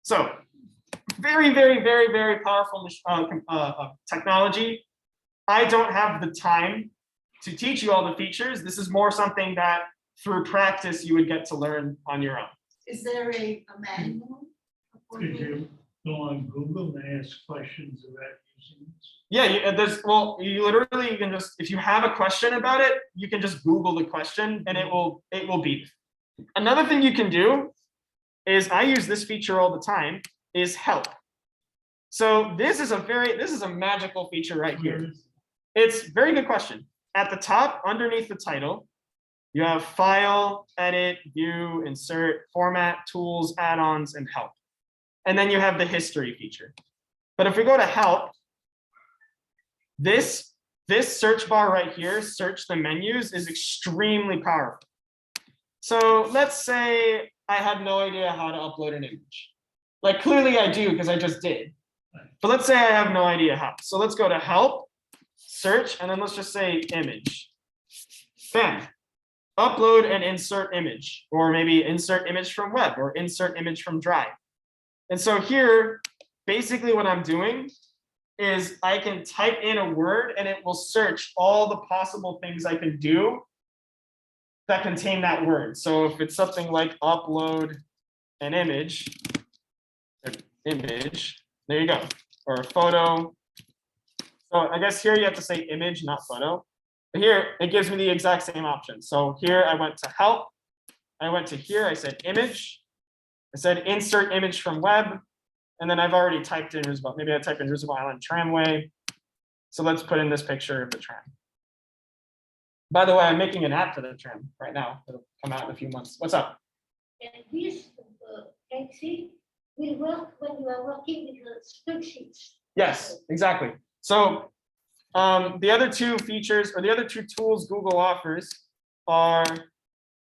So very, very, very, very powerful technology. I don't have the time to teach you all the features. This is more something that through practice you would get to learn on your own. Is there a manual? Could you go on Google and ask questions about using this? Yeah, you literally, you can just, if you have a question about it, you can just Google the question and it will be. Another thing you can do is, I use this feature all the time, is help. So this is a magical feature right here. It's a very good question. At the top, underneath the title, you have File, Edit, View, Insert, Format, Tools, Add-ons, and Help. And then you have the History feature. But if we go to Help, this search bar right here, search the menus, is extremely powerful. So let's say I had no idea how to upload an image. Like clearly I do because I just did. But let's say I have no idea how. So let's go to Help, Search, and then let's just say Image. Bam. Upload and insert image, or maybe insert image from web, or insert image from Drive. And so here, basically what I'm doing is I can type in a word and it will search all the possible things I can do that contain that word. So if it's something like upload an image, there you go, or a photo. So I guess here you have to say image, not photo. But here, it gives me the exact same option. So here I went to help. I went to here, I said image. I said insert image from web. And then I've already typed in Roosevelt. Maybe I typed in Roosevelt Island Tramway. So let's put in this picture of the tram. By the way, I'm making an app for the tram right now. It'll come out in a few months. What's up? And this, Lexi, will work when you are working with the spreadsheets. Yes, exactly. So the other two features, or the other two tools Google offers, are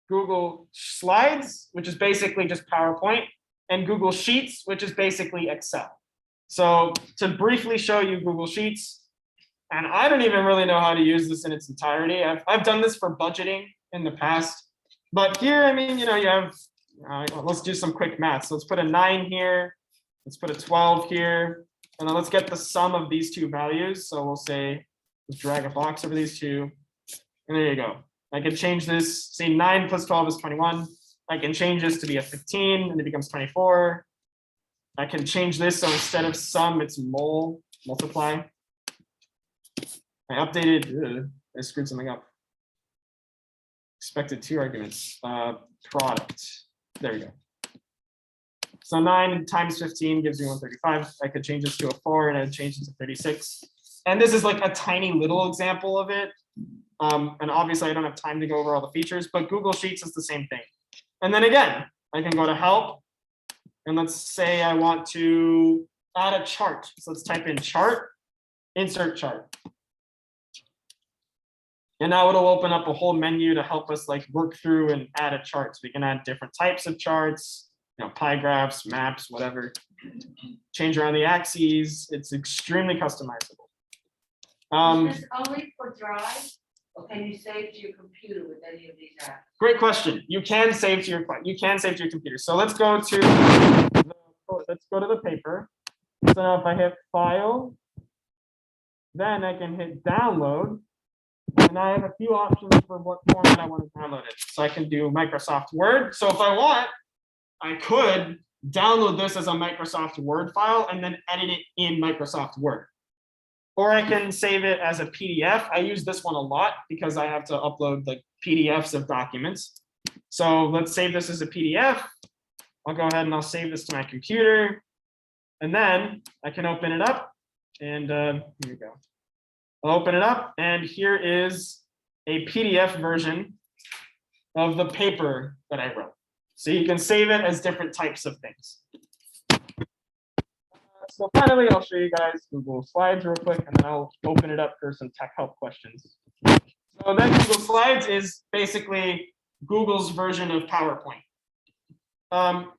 Google Slides, which is basically just PowerPoint, and Google Sheets, which is basically Excel. So to briefly show you Google Sheets, and I don't even really know how to use this in its entirety. I've done this for budgeting in the past, but here, I mean, you know, you have, let's do some quick math. So let's put a 9 here, let's put a 12 here, and then let's get the sum of these two values. So we'll say, let's drag a box over these two, and there you go. I can change this, say 9 plus 12 is 21. I can change this to be a 15 and it becomes 24. I can change this so instead of sum, it's multiply. I updated, I screwed something up. Expected 2 arguments, product, there we go. So 9 times 15 gives me 135. I could change this to a 4 and I'd change it to 36. And this is like a tiny little example of it. And obviously I don't have time to go over all the features, but Google Sheets is the same thing. And then again, I can go to help, and let's say I want to add a chart. So let's type in chart, insert chart. And now it'll open up a whole menu to help us like work through and add a chart. So we can add different types of charts, you know, pie graphs, maps, whatever. Change around the axes. It's extremely customizable. Is this only for Drive, or can you save to your computer with any of these apps? Great question. You can save to your computer. So let's go to the paper. So now if I hit File, then I can hit Download, and I have a few options for what format I want to download it. So I can do Microsoft Word. So if I want, I could download this as a Microsoft Word file and then edit it in Microsoft Word. Or I can save it as a PDF. I use this one a lot because I have to upload like PDFs of documents. So let's save this as a PDF. I'll go ahead and I'll save this to my computer. And then I can open it up and here we go. I'll open it up and here is a PDF version of the paper that I wrote. So you can save it as different types of things. So finally, I'll show you guys Google Slides real quick, and then I'll open it up for some tech help questions. So So then Google Slides is basically Google's version of PowerPoint.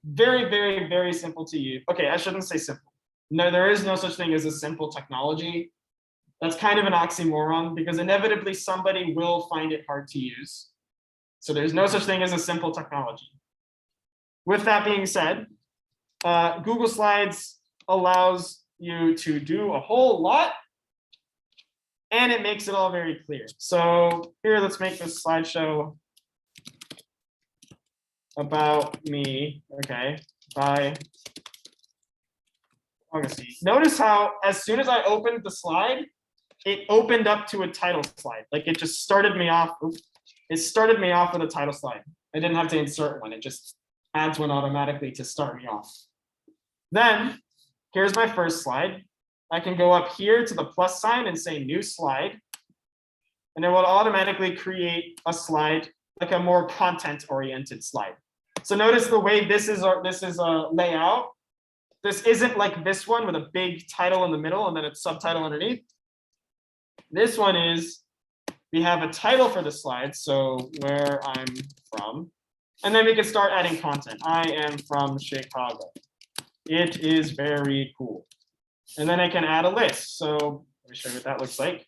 Very, very, very simple to use. Okay, I shouldn't say simple. No, there is no such thing as a simple technology. That's kind of an oxymoron because inevitably somebody will find it hard to use. So there's no such thing as a simple technology. With that being said, Google Slides allows you to do a whole lot, and it makes it all very clear. So here, let's make this slideshow about me, okay, by Augustine. Notice how as soon as I opened the slide, it opened up to a title slide. Like it just started me off. It started me off with a title slide. I didn't have to insert one. It just adds one automatically to start me off. Then here's my first slide. I can go up here to the plus sign and say new slide. And it will automatically create a slide, like a more content-oriented slide. So notice the way this is a layout. This isn't like this one with a big title in the middle and then a subtitle underneath. This one is, we have a title for the slide, so where I'm from. And then we can start adding content. I am from Chicago. It is very cool. And then I can add a list. So let me show you what that looks like.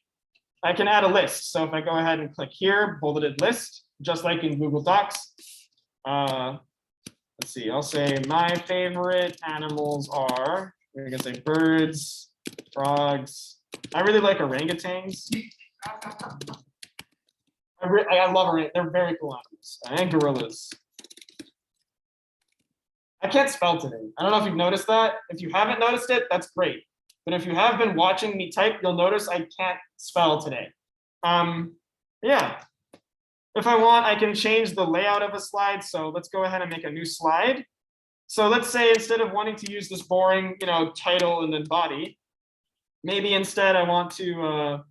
I can add a list. So if I go ahead and click here, bulleted list, just like in Google Docs. Let's see, I'll say my favorite animals are, we're gonna say birds, frogs. I really like orangutans. I love orangutans. They're very cool animals. And gorillas. I can't spell today. I don't know if you've noticed that. If you haven't noticed it, that's great. But if you have been watching me type, you'll notice I can't spell today. Yeah. If I want, I can change the layout of a slide. So let's go ahead and make a new slide. So let's say instead of wanting to use this boring, title and then body, maybe instead I want to,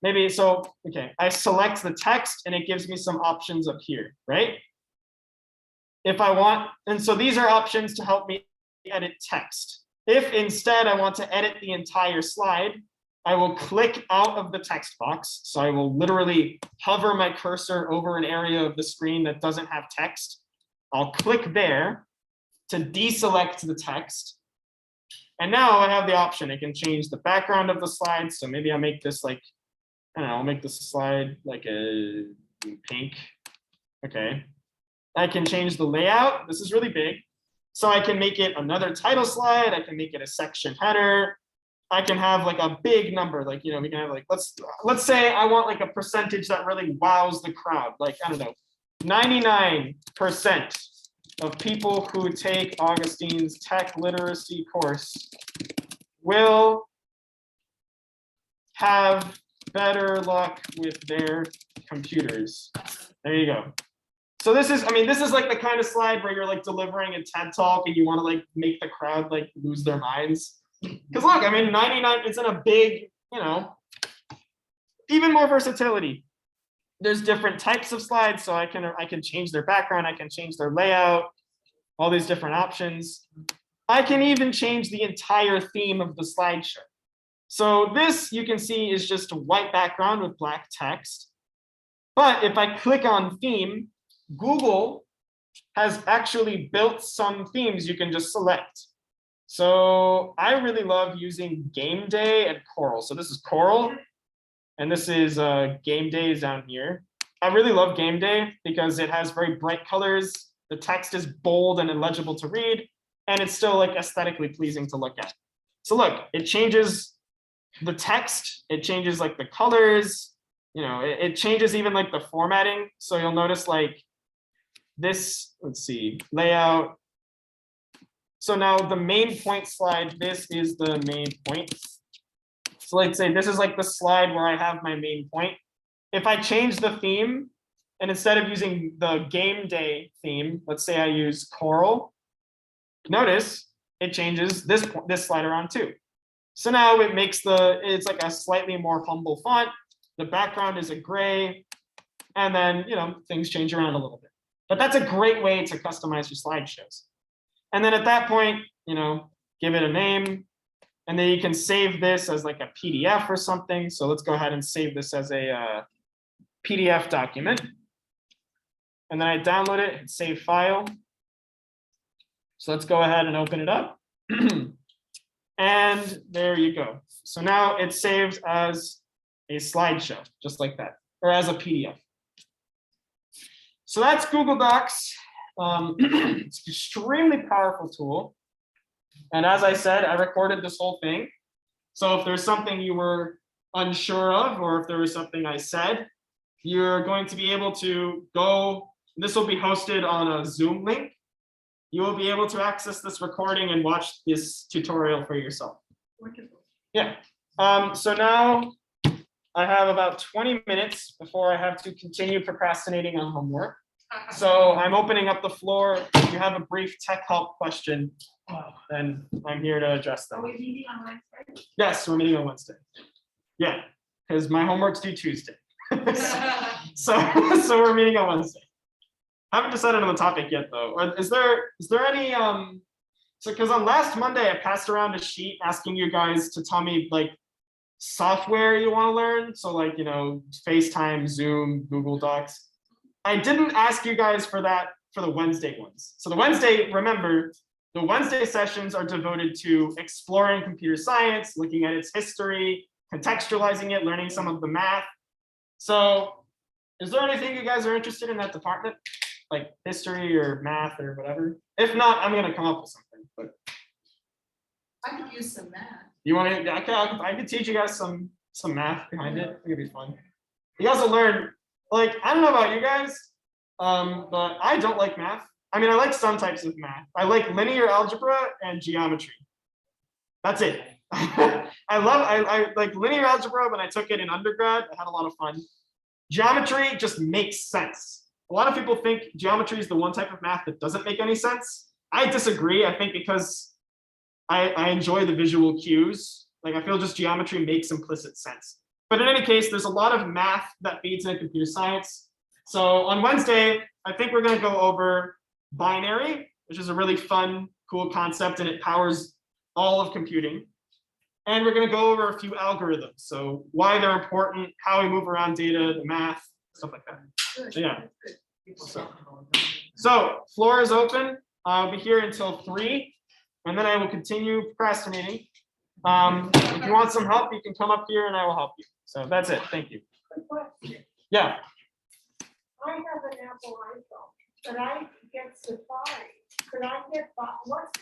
okay, I select the text and it gives me some options up here, right? If I want, and so these are options to help me edit text. If instead I want to edit the entire slide, I will click out of the text box. So I will literally hover my cursor over an area of the screen that doesn't have text. I'll click there to deselect the text. And now I have the option. I can change the background of the slide. So maybe I'll make this like, I don't know, I'll make this slide like a pink. Okay. I can change the layout. This is really big. So I can make it another title slide. I can make it a section header. I can have like a big number, like, we can have like, let's say I want like a percentage that really wows the crowd. Like, I don't know, 99% of people who take Augustine's tech literacy course will have better luck with their computers. There you go. So this is like the kind of slide where you're like delivering a TED talk and you want to like make the crowd like lose their minds. Because look, 99, it's in a big, even more versatility. There's different types of slides, so I can change their background, I can change their layout, all these different options. I can even change the entire theme of the slideshow. So this, you can see, is just a white background with black text. But if I click on theme, Google has actually built some themes you can just select. So I really love using Game Day and Coral. So this is Coral, and this is Game Day is down here. I really love Game Day because it has very bright colors. The text is bold and illegible to read, and it's still like aesthetically pleasing to look at. So look, it changes the text. It changes like the colors. It changes even like the formatting. So you'll notice like this, let's see, layout. So now the main point slide, this is the main point. So let's say this is like the slide where I have my main point. If I change the theme, and instead of using the Game Day theme, let's say I use Coral, notice it changes this slide around too. So now it makes it's like a slightly more humble font. The background is a gray, and then, things change around a little bit. But that's a great way to customize your slideshows. And then at that point, give it a name, and then you can save this as like a PDF or something. So let's go ahead and save this as a PDF document. And then I download it and save file. So let's go ahead and open it up. And there you go. So now it's saved as a slideshow, just like that, or as a PDF. So that's Google Docs. It's an extremely powerful tool. And as I said, I recorded this whole thing. So if there's something you were unsure of, or if there was something I said, you're going to be able to go, this will be hosted on a Zoom link. You will be able to access this recording and watch this tutorial for yourself. Wonderful. Yeah. So now I have about 20 minutes before I have to continue procrastinating on homework. So I'm opening up the floor. If you have a brief tech help question, then I'm here to address Are them. we meeting on Wednesday? Yes, we're meeting on Wednesday. Yeah, because my homework's due Tuesday. So we're meeting on Wednesday. I haven't decided on the topic yet, though. Is there any so because on last Monday I passed around a sheet asking you guys to tell me like software you want to learn. So like, you know, FaceTime, Zoom, Google Docs. I didn't ask you guys for that for the Wednesday ones. So the Wednesday, remember, the Wednesday sessions are devoted to exploring computer science, looking at its history, contextualizing it, learning some of the math. So is there anything you guys are interested in that department? Like history or math or whatever? If not, I'm gonna come up with something, but I could use some math. you want me, I could teach you guys some math behind it. It'd be fun. You guys will learn, like, I don't know about you guys, but I don't like math. I mean, I like some types of math. I like linear algebra and geometry. That's it. I like linear algebra when I took it in undergrad. I had a lot of fun. Geometry just makes sense. A lot of people think geometry is the one type of math that doesn't make any sense. I disagree. I think because I enjoy the visual cues. Like I feel just geometry makes implicit sense. But in any case, there's a lot of math that feeds into computer science. So on Wednesday, I think we're going to go over binary, which is a really fun, cool concept, and it powers all of computing. And we're going to go over a few algorithms. So why they're important, how we move around data, the math, stuff like that. Good. Yeah. That's good. People So- technical and- So floor is open. I'll be here until 3, and then I will continue procrastinating. If you want some help, you can come up here and I will help you. So that's it. Thank you. Good question. Yeah. I have an Apple iPhone, but I get Safari. Could I get, what's the